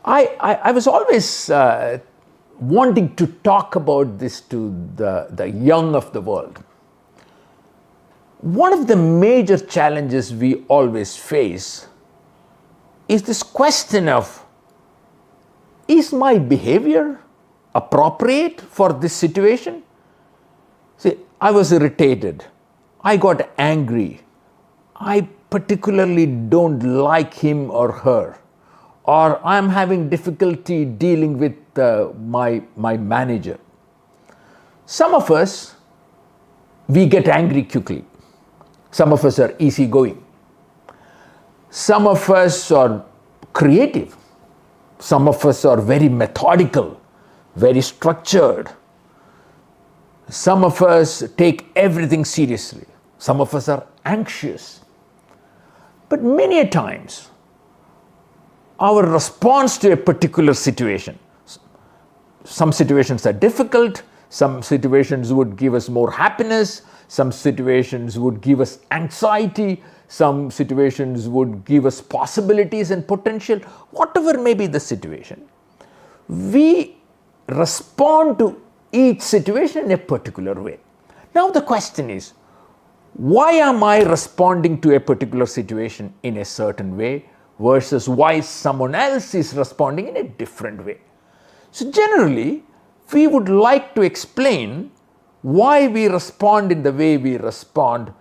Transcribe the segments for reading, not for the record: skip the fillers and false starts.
I was always wanting to talk about this to the young of the world. One of the major challenges we always face is this question of, is my behavior appropriate for this situation? See, I was irritated. I got angry. I particularly don't like him or her. Or I'm having difficulty dealing with my manager. Some of us, we get angry quickly. Some of us are easygoing. Some of us are creative. Some of us are very methodical, very structured. Some of us take everything seriously. Some of us are anxious. But many a times, our response to a particular situation, some situations are difficult, some situations would give us more happiness, some situations would give us anxiety, some situations would give us possibilities and potential. Whatever may be the situation, we respond to each situation in a particular way. Now the question is, why am I responding to a particular situation in a certain way versus why someone else is responding in a different way? So generally, we would like to explain why we respond in the way we respond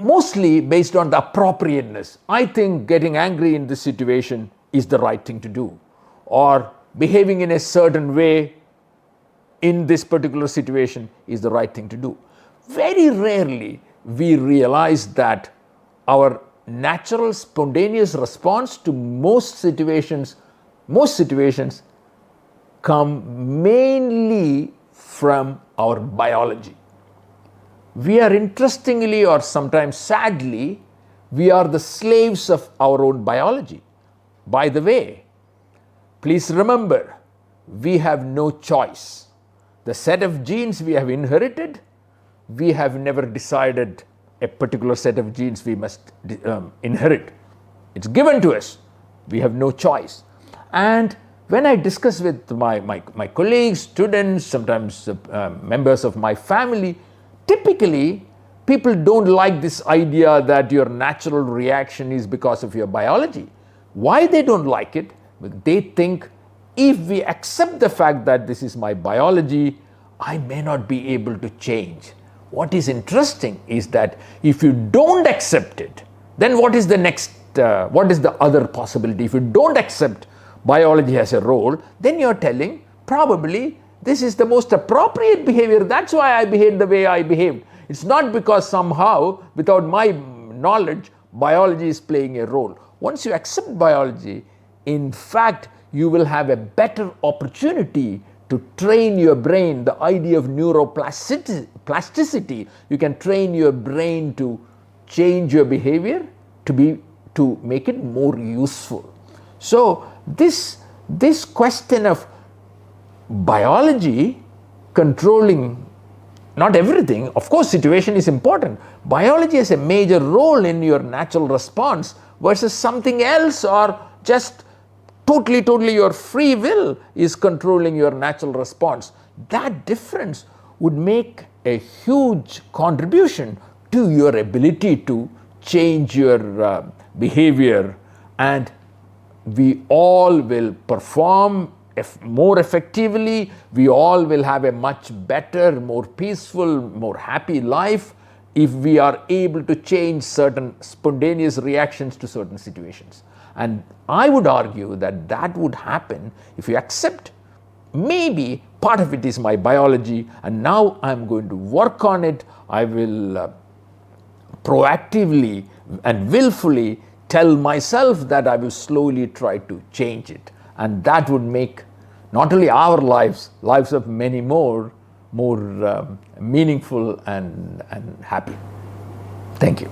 mostly based on the appropriateness. I think getting angry in this situation is the right thing to do, or behaving in a certain way in this particular situation is the right thing to do. Very rarely we realize that our natural spontaneous response to most situations come mainly from our biology. We are, interestingly or sometimes sadly, we are the slaves of our own biology. By the way, please remember, we have no choice. The set of genes we have inherited, we have never decided a particular set of genes we must inherit. It's given to us. We have no choice. And when I discuss with my colleagues, students, sometimes members of my family, typically people don't like this idea that your natural reaction is because of your biology. Why they don't like it? They think, if we accept the fact that this is my biology, I may not be able to change. What is interesting is that if you don't accept it, then what is the next, what is the other possibility? If you don't accept biology has a role, then you're telling, probably this is the most appropriate behavior. That's why I behaved the way I behaved. It's not because somehow, without my knowledge, biology is playing a role. Once you accept biology, in fact, you will have a better opportunity to train your brain. The idea of neuroplasticity, you can train your brain to change your behavior to make it more useful. So this question of biology controlling not everything, of course situation is important. Biology has a major role in your natural response versus something else, or just totally your free will is controlling your natural response. That difference would make a huge contribution to your ability to change your behavior, and we all will perform more effectively. We all will have a much better, more peaceful, more happy life if we are able to change certain spontaneous reactions to certain situations. And I would argue that that would happen if you accept, maybe part of it is my biology and now I'm going to work on it. I will proactively and willfully tell myself that I will slowly try to change it. And that would make not only our lives of many more meaningful and happy. Thank you.